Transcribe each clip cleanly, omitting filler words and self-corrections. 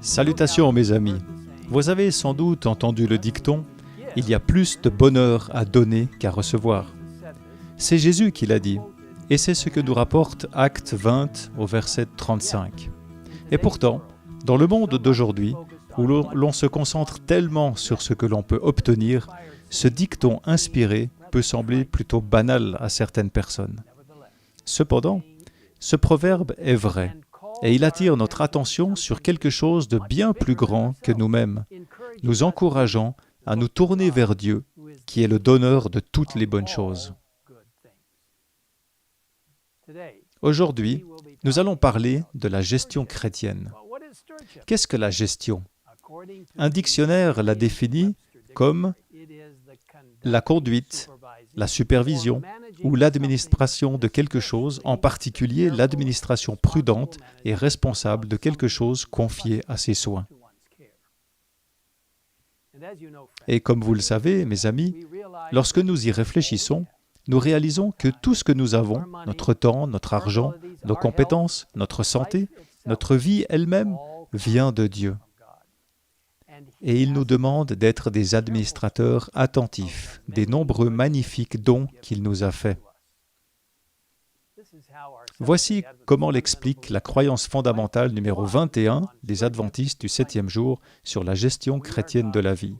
Salutations mes amis. Vous avez sans doute entendu le dicton « Il y a plus de bonheur à donner qu'à recevoir ». C'est Jésus qui l'a dit, et c'est ce que nous rapporte Actes 20 au verset 35. Et pourtant, dans le monde d'aujourd'hui, où l'on se concentre tellement sur ce que l'on peut obtenir, ce dicton inspiré peut sembler plutôt banal à certaines personnes. Cependant, ce proverbe est vrai, et il attire notre attention sur quelque chose de bien plus grand que nous-mêmes, nous encourageant à nous tourner vers Dieu, qui est le donneur de toutes les bonnes choses. Aujourd'hui, nous allons parler de la gestion chrétienne. Qu'est-ce que la gestion? Un dictionnaire la définit comme la conduite, la supervision ou l'administration de quelque chose, en particulier l'administration prudente et responsable de quelque chose confié à ses soins. Et comme vous le savez, mes amis, lorsque nous y réfléchissons, nous réalisons que tout ce que nous avons, notre temps, notre argent, nos compétences, notre santé, notre vie elle-même, vient de Dieu. Et il nous demande d'être des administrateurs attentifs des nombreux magnifiques dons qu'il nous a faits. Voici comment l'explique la croyance fondamentale numéro 21 des Adventistes du 7e jour sur la gestion chrétienne de la vie.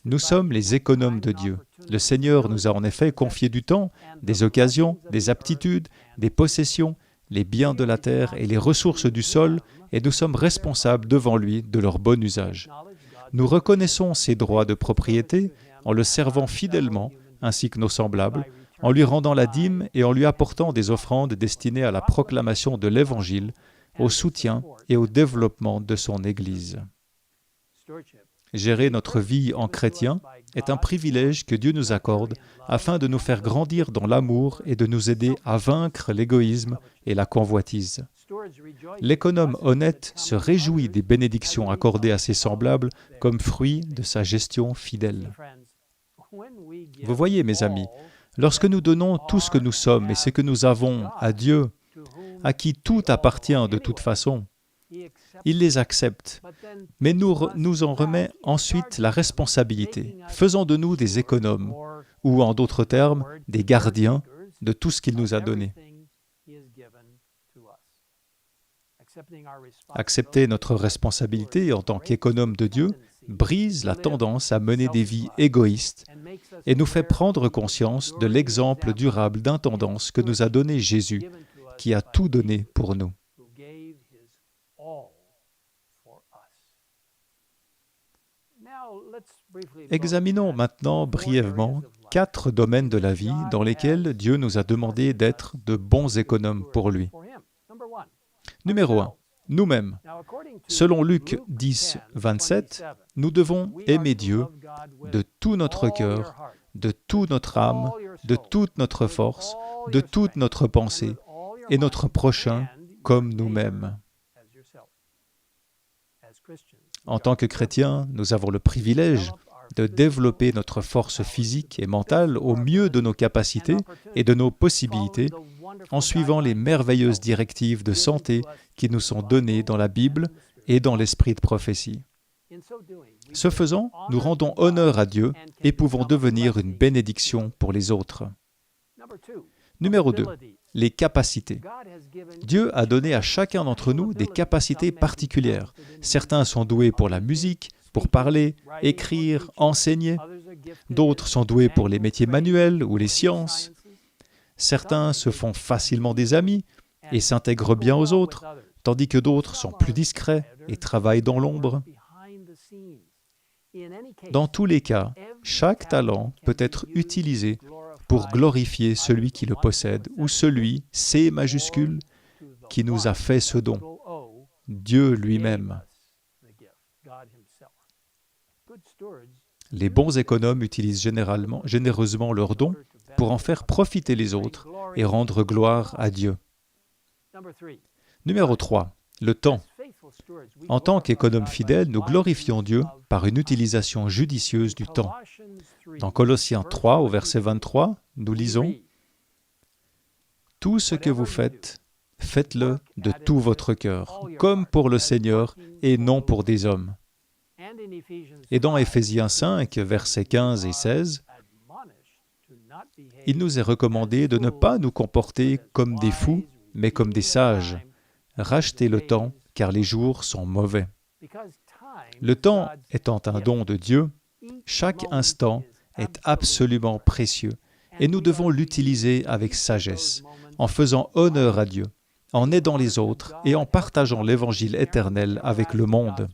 Nous sommes les économes de Dieu. Le Seigneur nous a en effet confié du temps, des occasions, des aptitudes, des possessions, les biens de la terre et les ressources du sol, et nous sommes responsables devant lui de leur bon usage. Nous reconnaissons ses droits de propriété en le servant fidèlement, ainsi que nos semblables, en lui rendant la dîme et en lui apportant des offrandes destinées à la proclamation de l'Évangile, au soutien et au développement de son Église. Gérer notre vie en chrétien est un privilège que Dieu nous accorde afin de nous faire grandir dans l'amour et de nous aider à vaincre l'égoïsme et la convoitise. L'économe honnête se réjouit des bénédictions accordées à ses semblables comme fruit de sa gestion fidèle. Vous voyez, mes amis, lorsque nous donnons tout ce que nous sommes et ce que nous avons à Dieu, à qui tout appartient de toute façon, il les accepte, mais nous en remet ensuite la responsabilité, faisant de nous des économes, ou en d'autres termes, des gardiens de tout ce qu'il nous a donné. Accepter notre responsabilité en tant qu'économe de Dieu brise la tendance à mener des vies égoïstes et nous fait prendre conscience de l'exemple durable d'intendance que nous a donné Jésus, qui a tout donné pour nous. Examinons maintenant brièvement 4 domaines de la vie dans lesquels Dieu nous a demandé d'être de bons économes pour lui. Numéro 1, nous-mêmes. Selon Luc 10, 27, nous devons aimer Dieu de tout notre cœur, de toute notre âme, de toute notre force, de toute notre pensée, et notre prochain comme nous-mêmes. En tant que chrétiens, nous avons le privilège de développer notre force physique et mentale au mieux de nos capacités et de nos possibilités en suivant les merveilleuses directives de santé qui nous sont données dans la Bible et dans l'esprit de prophétie. Ce faisant, nous rendons honneur à Dieu et pouvons devenir une bénédiction pour les autres. Numéro 2, les capacités. Dieu a donné à chacun d'entre nous des capacités particulières. Certains sont doués pour la musique, pour parler, écrire, enseigner. D'autres sont doués pour les métiers manuels ou les sciences. Certains se font facilement des amis et s'intègrent bien aux autres, tandis que d'autres sont plus discrets et travaillent dans l'ombre. Dans tous les cas, chaque talent peut être utilisé pour glorifier celui qui le possède ou celui, C majuscule, qui nous a fait ce don, Dieu lui-même. Les bons économes utilisent généreusement leurs dons pour en faire profiter les autres et rendre gloire à Dieu. Numéro 3, le temps. En tant qu'économes fidèles, nous glorifions Dieu par une utilisation judicieuse du temps. Dans Colossiens 3, au verset 23, nous lisons « Tout ce que vous faites, faites-le de tout votre cœur, comme pour le Seigneur et non pour des hommes. Et dans Éphésiens 5, versets 15 et 16, il nous est recommandé de ne pas nous comporter comme des fous, mais comme des sages. Rachetez le temps, car les jours sont mauvais. Le temps étant un don de Dieu, chaque instant est absolument précieux et nous devons l'utiliser avec sagesse, en faisant honneur à Dieu, en aidant les autres et en partageant l'Évangile éternel avec le monde.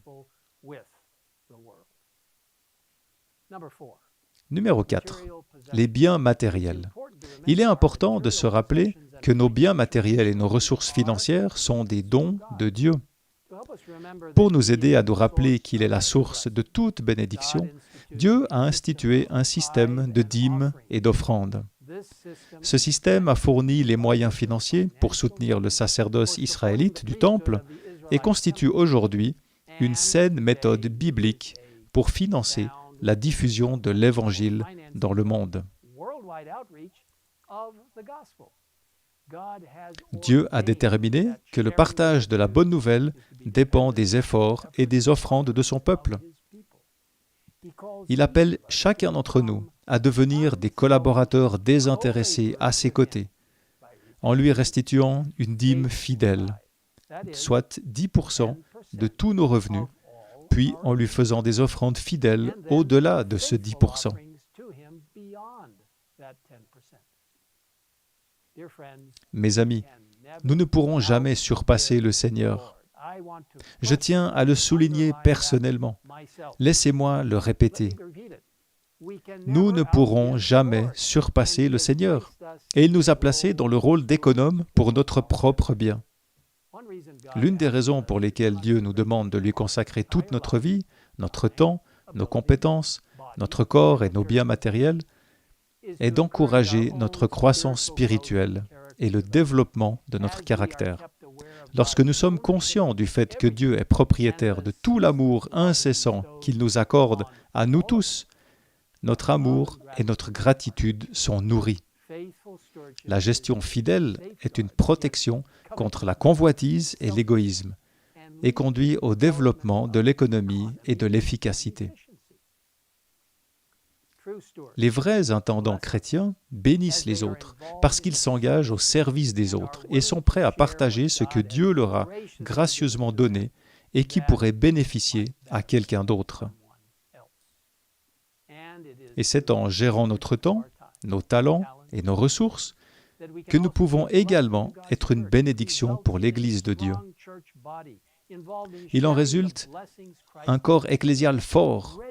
Numéro 4. Les biens matériels. Il est important de se rappeler que nos biens matériels et nos ressources financières sont des dons de Dieu. Pour nous aider à nous rappeler qu'il est la source de toute bénédiction, Dieu a institué un système de dîmes et d'offrandes. Ce système a fourni les moyens financiers pour soutenir le sacerdoce israélite du Temple et constitue aujourd'hui une saine méthode biblique pour financer la diffusion de l'Évangile dans le monde. Dieu a déterminé que le partage de la bonne nouvelle dépend des efforts et des offrandes de son peuple. Il appelle chacun d'entre nous à devenir des collaborateurs désintéressés à ses côtés, en lui restituant une dîme fidèle, soit 10% de tous nos revenus, puis en lui faisant des offrandes fidèles au-delà de ce 10%. Mes amis, nous ne pourrons jamais surpasser le Seigneur. Je tiens à le souligner personnellement. Laissez-moi le répéter. Nous ne pourrons jamais surpasser le Seigneur. Et il nous a placés dans le rôle d'économe pour notre propre bien. L'une des raisons pour lesquelles Dieu nous demande de lui consacrer toute notre vie, notre temps, nos compétences, notre corps et nos biens matériels, est d'encourager notre croissance spirituelle et le développement de notre caractère. Lorsque nous sommes conscients du fait que Dieu est propriétaire de tout l'amour incessant qu'il nous accorde à nous tous, notre amour et notre gratitude sont nourris. La gestion fidèle est une protection contre la convoitise et l'égoïsme et conduit au développement de l'économie et de l'efficacité. Les vrais intendants chrétiens bénissent les autres parce qu'ils s'engagent au service des autres et sont prêts à partager ce que Dieu leur a gracieusement donné et qui pourrait bénéficier à quelqu'un d'autre. Et c'est en gérant notre temps, nos talents et nos ressources que nous pouvons également être une bénédiction pour l'Église de Dieu. Il en résulte un corps ecclésial fort,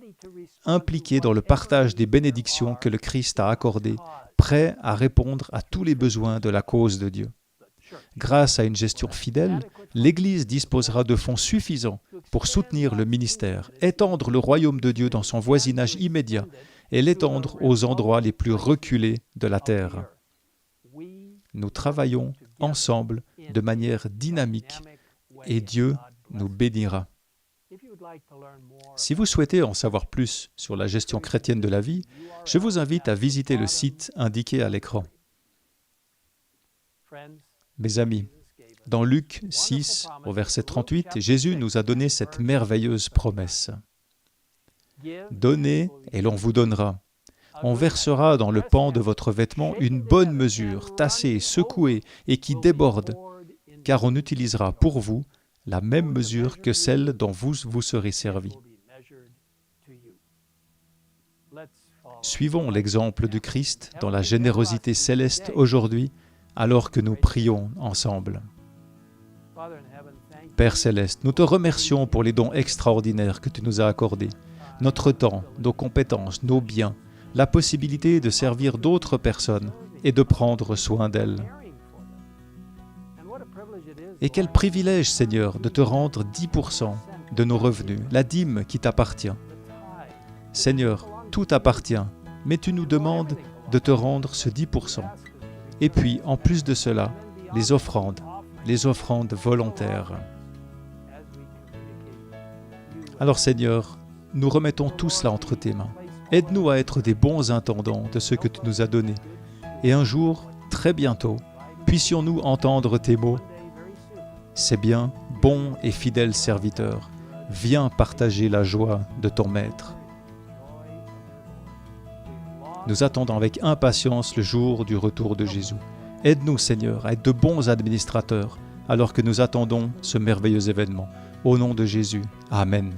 impliqué dans le partage des bénédictions que le Christ a accordées, prêt à répondre à tous les besoins de la cause de Dieu. Grâce à une gestion fidèle, l'Église disposera de fonds suffisants pour soutenir le ministère, étendre le royaume de Dieu dans son voisinage immédiat et l'étendre aux endroits les plus reculés de la terre. Nous travaillons ensemble de manière dynamique et Dieu nous bénira. Si vous souhaitez en savoir plus sur la gestion chrétienne de la vie, je vous invite à visiter le site indiqué à l'écran. Mes amis, dans Luc 6, au verset 38, Jésus nous a donné cette merveilleuse promesse. « Donnez et l'on vous donnera. On versera dans le pan de votre vêtement une bonne mesure, tassée, secouée et qui déborde, car on utilisera pour vous la même mesure que celle dont vous serez servis. » Suivons l'exemple du Christ dans la générosité céleste aujourd'hui, alors que nous prions ensemble. Père céleste, nous te remercions pour les dons extraordinaires que tu nous as accordés, notre temps, nos compétences, nos biens, la possibilité de servir d'autres personnes et de prendre soin d'elles. Et quel privilège, Seigneur, de te rendre 10% de nos revenus, la dîme qui t'appartient. Seigneur, tout t'appartient, mais tu nous demandes de te rendre ce 10%. Et puis, en plus de cela, les offrandes volontaires. Alors, Seigneur, nous remettons tout cela entre tes mains. Aide-nous à être des bons intendants de ce que tu nous as donné. Et un jour, très bientôt, puissions-nous entendre tes mots. C'est bien, bon et fidèle serviteur, viens partager la joie de ton Maître. Nous attendons avec impatience le jour du retour de Jésus. Aide-nous, Seigneur, à être de bons administrateurs, alors que nous attendons ce merveilleux événement. Au nom de Jésus, Amen.